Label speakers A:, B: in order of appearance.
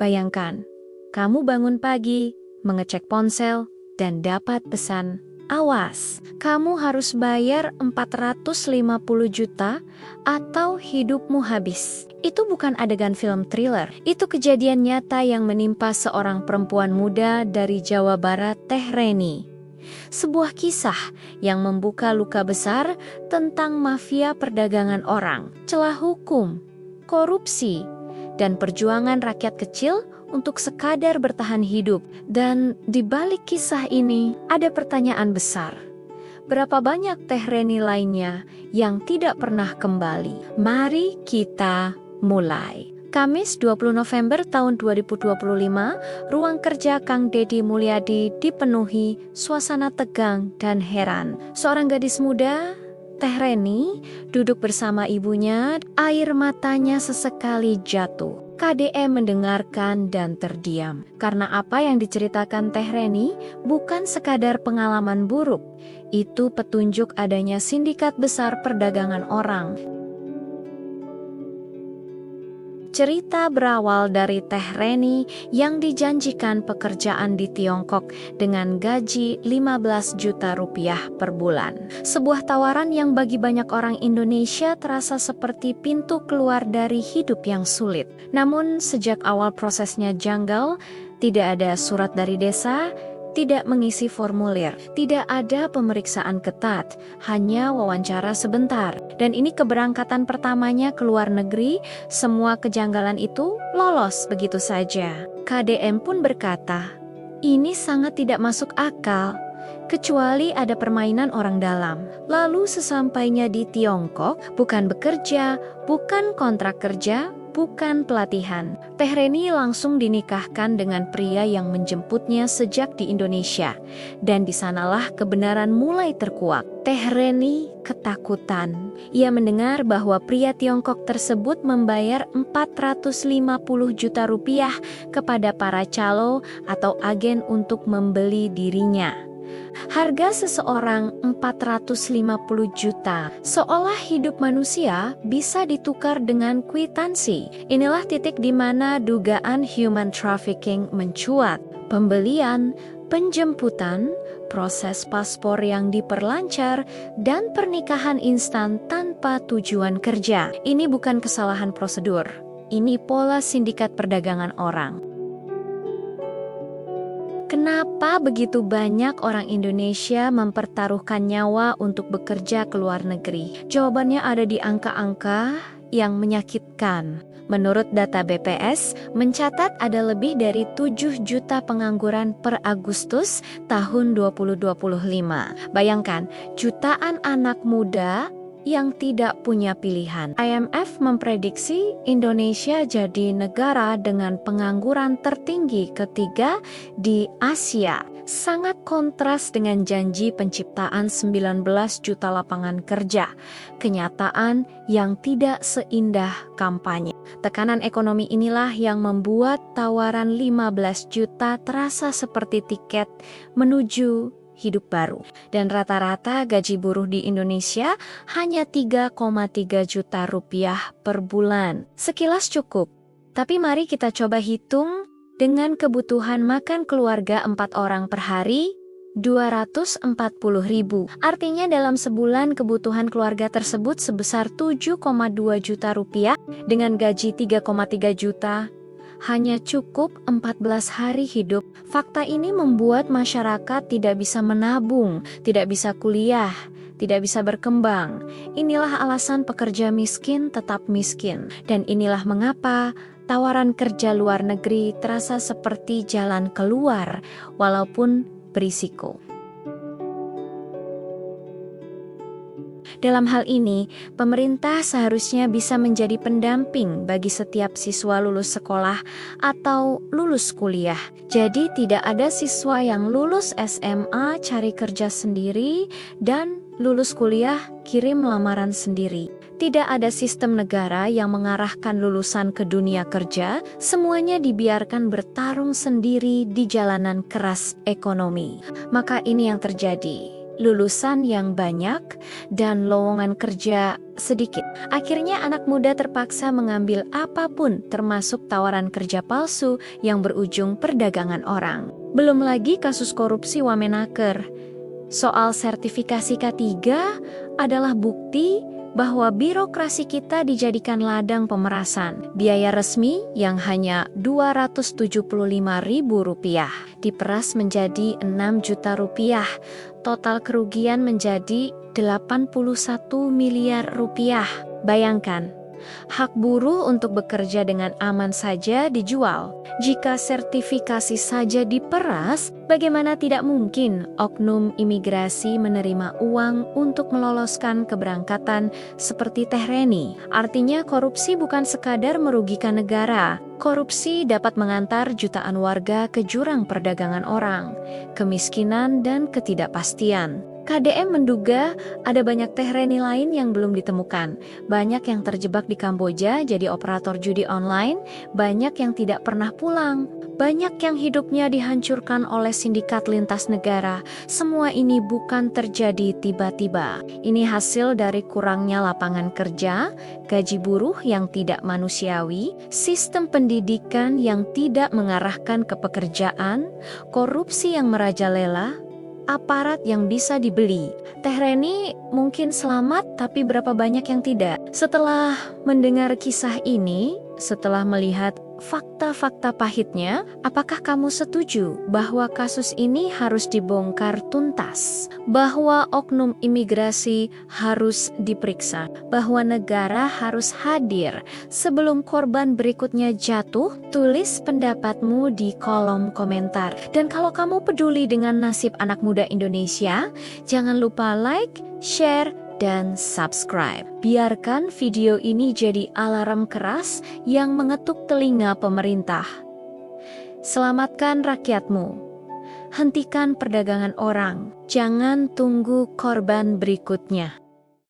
A: Bayangkan, kamu bangun pagi, mengecek ponsel, dan dapat pesan, "Awas, kamu harus bayar 450 juta atau hidupmu habis." Itu bukan adegan film thriller, itu kejadian nyata yang menimpa seorang perempuan muda dari Jawa Barat, Teh Reni. Sebuah kisah yang membuka luka besar tentang mafia perdagangan orang, celah hukum, korupsi, dan perjuangan rakyat kecil untuk sekadar bertahan hidup. Dan di balik kisah ini ada pertanyaan besar. Berapa banyak Teh Reni lainnya yang tidak pernah kembali? Mari kita mulai. Kamis 20 November tahun 2025, ruang kerja Kang Deddy Mulyadi dipenuhi suasana tegang dan heran. Seorang gadis muda, Teh Reni, duduk bersama ibunya, air matanya sesekali jatuh. KDE mendengarkan dan terdiam, karena apa yang diceritakan Teh Reni bukan sekadar pengalaman buruk, itu petunjuk adanya sindikat besar perdagangan orang. Cerita berawal dari Teh Reni yang dijanjikan pekerjaan di Tiongkok dengan gaji 15 juta rupiah per bulan. Sebuah tawaran yang bagi banyak orang Indonesia terasa seperti pintu keluar dari hidup yang sulit. Namun sejak awal prosesnya janggal, tidak ada surat dari desa, tidak mengisi formulir, tidak ada pemeriksaan ketat, hanya wawancara sebentar. Dan ini keberangkatan pertamanya ke luar negeri, semua kejanggalan itu lolos begitu saja. KDM pun berkata, ini sangat tidak masuk akal, kecuali ada permainan orang dalam. Lalu sesampainya di Tiongkok, bukan bekerja, bukan kontrak kerja, bukan pelatihan, Teh Reni langsung dinikahkan dengan pria yang menjemputnya sejak di Indonesia. Dan di sanalah kebenaran mulai terkuak. Teh Reni ketakutan. Ia mendengar bahwa pria Tiongkok tersebut membayar 450 juta rupiah kepada para calo atau agen untuk membeli dirinya. Harga seseorang 450 juta, seolah hidup manusia bisa ditukar dengan kwitansi. Inilah titik di mana dugaan human trafficking mencuat. Pembelian, penjemputan, proses paspor yang diperlancar, dan pernikahan instan tanpa tujuan kerja. Ini bukan kesalahan prosedur, ini pola sindikat perdagangan orang. Kenapa begitu banyak orang Indonesia mempertaruhkan nyawa untuk bekerja ke luar negeri? Jawabannya ada di angka-angka yang menyakitkan. Menurut data BPS, mencatat ada lebih dari 7 juta pengangguran per Agustus tahun 2025. Bayangkan, jutaan anak muda yang tidak punya pilihan. IMF memprediksi Indonesia jadi negara dengan pengangguran tertinggi ketiga di Asia. Sangat kontras dengan janji penciptaan 19 juta lapangan kerja. Kenyataan yang tidak seindah kampanye. Tekanan ekonomi inilah yang membuat tawaran 15 juta terasa seperti tiket menuju hidup baru. Dan rata-rata gaji buruh di Indonesia hanya 3,3 juta rupiah per bulan. Sekilas cukup, tapi mari kita coba hitung dengan kebutuhan makan keluarga 4 orang per hari, 240.000. Artinya dalam sebulan kebutuhan keluarga tersebut sebesar 7,2 juta rupiah dengan gaji 3,3 juta. Hanya cukup 14 hari hidup. Fakta ini membuat masyarakat tidak bisa menabung, tidak bisa kuliah, tidak bisa berkembang. Inilah alasan pekerja miskin tetap miskin. Dan inilah mengapa tawaran kerja luar negeri terasa seperti jalan keluar, walaupun berisiko. Dalam hal ini, pemerintah seharusnya bisa menjadi pendamping bagi setiap siswa lulus sekolah atau lulus kuliah. Jadi tidak ada siswa yang lulus SMA cari kerja sendiri dan lulus kuliah kirim lamaran sendiri. Tidak ada sistem negara yang mengarahkan lulusan ke dunia kerja, semuanya dibiarkan bertarung sendiri di jalanan keras ekonomi. Maka ini yang terjadi. Lulusan yang banyak dan lowongan kerja sedikit. Akhirnya anak muda terpaksa mengambil apapun termasuk tawaran kerja palsu yang berujung perdagangan orang. Belum lagi kasus korupsi Wamenaker. Soal sertifikasi K3 adalah bukti bahwa birokrasi kita dijadikan ladang pemerasan. Biaya resmi yang hanya Rp275.000 diperas menjadi Rp6 juta. Total kerugian menjadi Rp81 miliar. Bayangkan, hak buruh untuk bekerja dengan aman saja dijual. Jika sertifikasi saja diperas, bagaimana tidak mungkin oknum imigrasi menerima uang untuk meloloskan keberangkatan seperti Teh Reni? Artinya korupsi bukan sekadar merugikan negara. Korupsi dapat mengantar jutaan warga ke jurang perdagangan orang, kemiskinan, dan ketidakpastian. KDM menduga ada banyak Teh Reni lain yang belum ditemukan. Banyak yang terjebak di Kamboja jadi operator judi online, banyak yang tidak pernah pulang, banyak yang hidupnya dihancurkan oleh sindikat lintas negara. Semua ini bukan terjadi tiba-tiba. Ini hasil dari kurangnya lapangan kerja, gaji buruh yang tidak manusiawi, sistem pendidikan yang tidak mengarahkan ke pekerjaan, korupsi yang merajalela, aparat yang bisa dibeli. Teh Reni mungkin selamat, tapi berapa banyak yang tidak? Setelah mendengar kisah ini, setelah melihat fakta-fakta pahitnya, apakah kamu setuju bahwa kasus ini harus dibongkar tuntas? Bahwa oknum imigrasi harus diperiksa? Bahwa negara harus hadir sebelum korban berikutnya jatuh? Tulis pendapatmu di kolom komentar. Dan kalau kamu peduli dengan nasib anak muda Indonesia, jangan lupa like, share, dan subscribe. Biarkan video ini jadi alarm keras yang mengetuk telinga pemerintah. Selamatkan rakyatmu. Hentikan perdagangan orang. Jangan tunggu korban berikutnya.